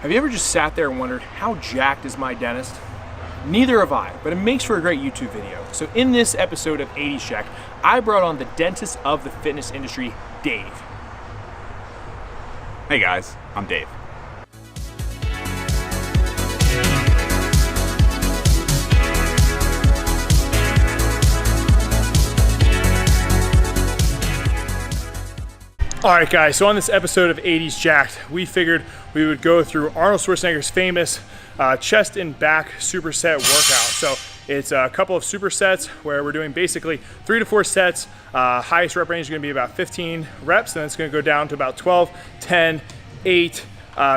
Have you ever just sat there and wondered, how jacked is my dentist? Neither have I, but it makes for a great YouTube video. So in this episode of 80s Jacked, I brought on the dentist of the fitness industry, Dave. Hey guys, I'm Dave. Alright guys, so on this episode of 80s Jacked, we figured we would go through Arnold Schwarzenegger's famous chest and back superset workout. So it's a couple of supersets where we're doing basically 3 to 4 sets. Highest rep range is going to be about 15 reps, and it's going to go down to about 12, 10, 8,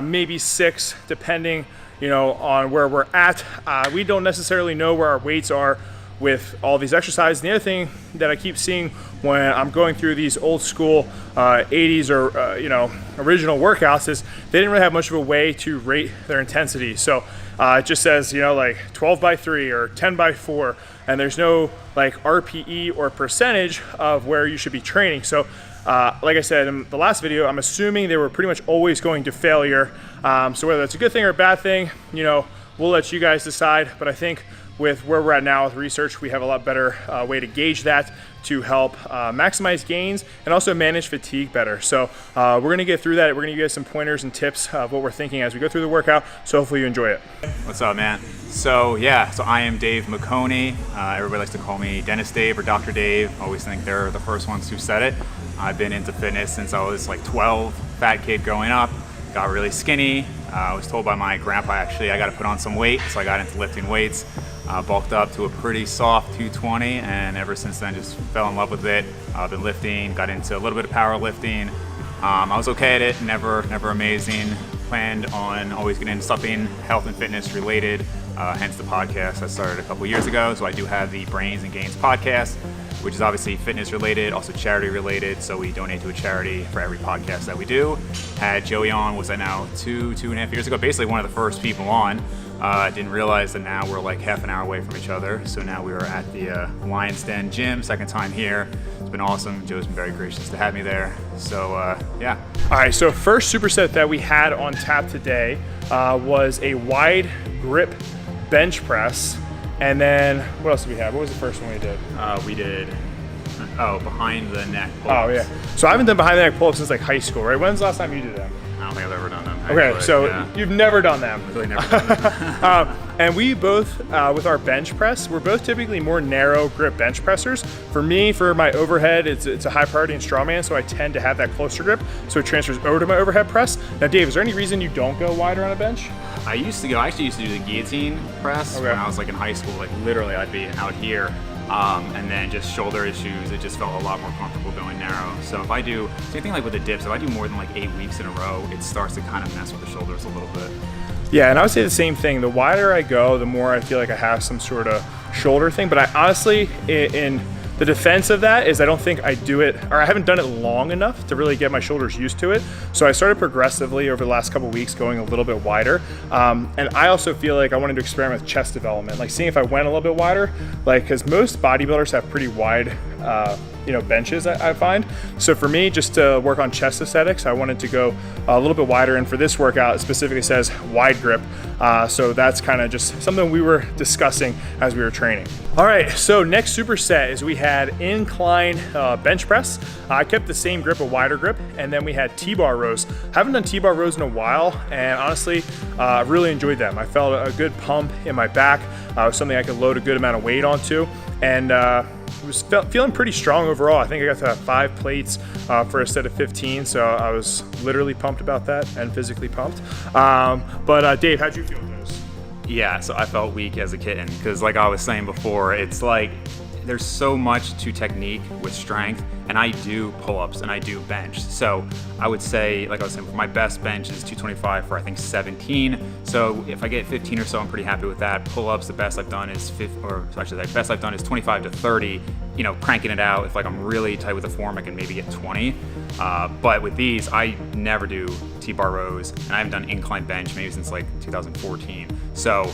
maybe 6, depending, on where we're at. We don't necessarily know where our weights are with all these exercises. And the other thing that I keep seeing when I'm going through these old school 80s or original workouts is they didn't really have much of a way to rate their intensity. So it just says like 12 by 3 or 10 by 4, and there's no like RPE or percentage of where you should be training. So like I said in the last video, I'm assuming they were pretty much always going to failure. So whether that's a good thing or a bad thing, we'll let you guys decide. But I think with where we're at now with research, we have a lot better way to gauge that to help maximize gains and also manage fatigue better. So we're gonna get through that. We're gonna give you guys some pointers and tips of what we're thinking as we go through the workout. So hopefully you enjoy it. What's up, man? So I am Dave McConey. Everybody likes to call me Dentist Dave or Dr. Dave. I always think they're the first ones who said it. I've been into fitness since I was like 12, fat kid growing up. Got really skinny. I was told by my grandpa, actually, I got to put on some weight, so I got into lifting weights. Bulked up to a pretty soft 220, and ever since then just fell in love with it. I've been lifting, got into a little bit of powerlifting. I was okay at it, never amazing. Planned on always getting into something health and fitness related, hence the podcast I started a couple years ago. So I do have the Brains and Gains podcast, which is obviously fitness related, also charity related. So we donate to a charity for every podcast that we do. Had Joey on, was that now two and a half years ago? Basically one of the first people on. Didn't realize that now we're like half an hour away from each other. So now we are at the Lion's Den gym, second time here. It's been awesome. Joe's been very gracious to have me there. So yeah. All right, so first superset that we had on tap today was a wide grip bench press. And then what else did we have? What was the first one we did? We did, behind the neck pull-ups. Oh yeah. So I haven't done behind the neck pull-ups since like high school, right? When's the last time you did them? I don't think I've ever done them. Okay, actually. so Yeah. you've never done them. Really never done them. And we both, with our bench press, we're both typically more narrow grip bench pressers. For me, for my overhead, it's a high priority in Strongman, so I tend to have that closer grip, so it transfers over to my overhead press. Now, Dave, is there any reason you don't go wider on a bench? I actually used to do the guillotine press when I was like in high school. Like literally, I'd be out here, and then just shoulder issues. It just felt a lot more comfortable going narrow. So if I do same thing like with the dips, if I do more than like 8 weeks in a row, it starts to kind of mess with the shoulders a little bit. Yeah, and I would say the same thing. The wider I go, the more I feel like I have some sort of shoulder thing. But I honestly, in the defense of that is I don't think I do it, or I haven't done it long enough to really get my shoulders used to it. So I started progressively over the last couple of weeks going a little bit wider. And I also feel like I wanted to experiment with chest development, like seeing if I went a little bit wider, like because most bodybuilders have pretty wide benches, I find. So for me, just to work on chest aesthetics, I wanted to go a little bit wider. And for this workout, it specifically says wide grip. So that's kind of just something we were discussing as we were training. All right, so next superset is we had incline bench press. I kept the same grip, a wider grip, and then we had T-bar rows. Haven't done T-bar rows in a while, and honestly, really enjoyed them. I felt a good pump in my back. It was something I could load a good amount of weight onto, and was feeling pretty strong overall. I think I got to 5 plates for a set of 15, so I was literally pumped about that and physically pumped. But Dave, how'd you feel with those? Yeah, so I felt weak as a kitten because like I was saying before, it's like there's so much to technique with strength, and I do pull-ups and I do bench. So I would say, like I was saying, my best bench is 225 for I think 17. So if I get 15 or so, I'm pretty happy with that. Pull-ups, the best I've done is 25 to 30. Cranking it out. If like I'm really tight with the form, I can maybe get 20. But with these, I never do T-bar rows, and I haven't done incline bench maybe since like 2014. So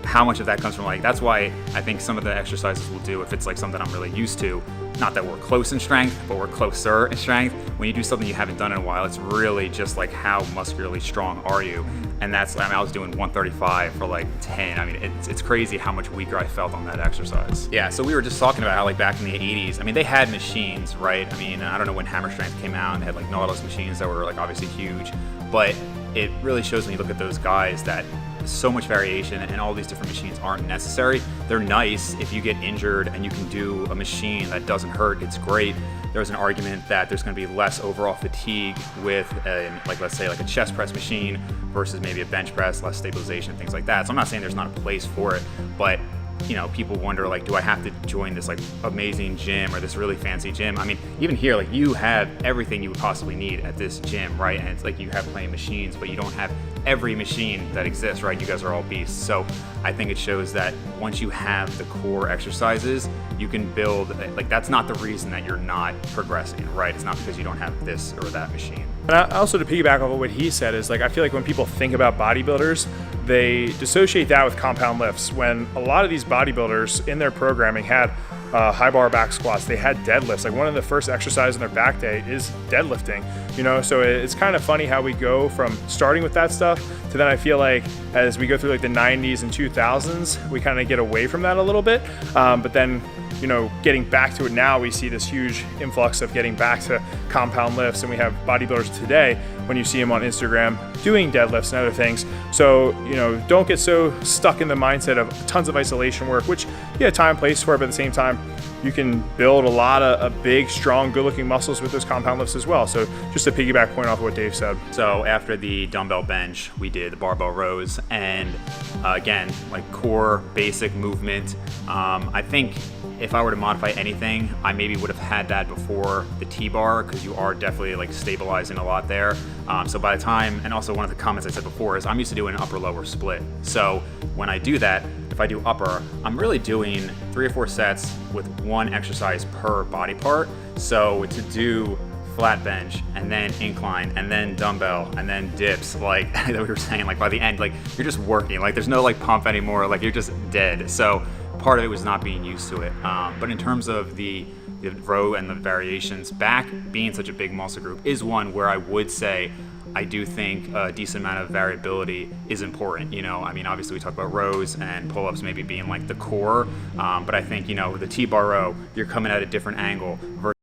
how much of that comes from like, that's why I think some of the exercises we'll do, if it's like something I'm really used to, not that we're close in strength, but we're closer in strength. When you do something you haven't done in a while, it's really just like how muscularly strong are you? And that's, I mean, I was doing 135 for like 10. I mean, it's crazy how much weaker I felt on that exercise. Yeah, so we were just talking about how like back in the 80s, I mean, they had machines, right? I mean, I don't know when Hammer Strength came out and they had like Nautilus machines that were like obviously huge, but it really shows when you look at those guys that so much variation and all these different machines aren't necessary. They're nice if you get injured and you can do a machine that doesn't hurt, it's great. There's an argument that there's going to be less overall fatigue with like, let's say like a chest press machine versus maybe a bench press, less stabilization, things like that. So I'm not saying there's not a place for it, but you know, people wonder like, do I have to join this like amazing gym or this really fancy gym? I mean, even here, like you have everything you would possibly need at this gym, right? And it's like you have plenty of machines, but you don't have every machine that exists, right? You guys are all beasts. So I think it shows that once you have the core exercises, you can build, like that's not the reason that you're not progressing, right? It's not because you don't have this or that machine. And also to piggyback off of what he said is like, I feel like when people think about bodybuilders, they dissociate that with compound lifts, when a lot of these bodybuilders in their programming had high bar back squats, they had deadlifts. Like one of the first exercises in their back day is deadlifting, you know? So it's kind of funny how we go from starting with that stuff to then I feel like as we go through like the 90s and 2000s, we kind of get away from that a little bit. But then, you know, getting back to it now, we see this huge influx of getting back to compound lifts, and we have bodybuilders today when you see them on Instagram doing deadlifts and other things. So, you know, don't get so stuck in the mindset of tons of isolation work, which yeah, time and place for it, but at the same time, you can build a lot of big, strong, good-looking muscles with those compound lifts as well. So just a piggyback point off of what Dave said. So after the dumbbell bench, we did the barbell rows, and again, like core basic movement. I think if I were to modify anything, I maybe would have had that before the T-bar, because you are definitely like stabilizing a lot there. So by the time, and also one of the comments I said before is I'm used to doing an upper-lower split. So when I do that, if I do upper, I'm really doing 3 or 4 sets with one exercise per body part. So to do flat bench and then incline and then dumbbell and then dips, like that we were saying, like by the end, like you're just working, like there's no like pump anymore, like you're just dead. So part of it was not being used to it. But in terms of the row and the variations, back being such a big muscle group is one where I would say I do think a decent amount of variability is important. You know, I mean, obviously we talk about rows and pull-ups maybe being like the core, but I think, you know, the T-bar row, you're coming at a different angle versus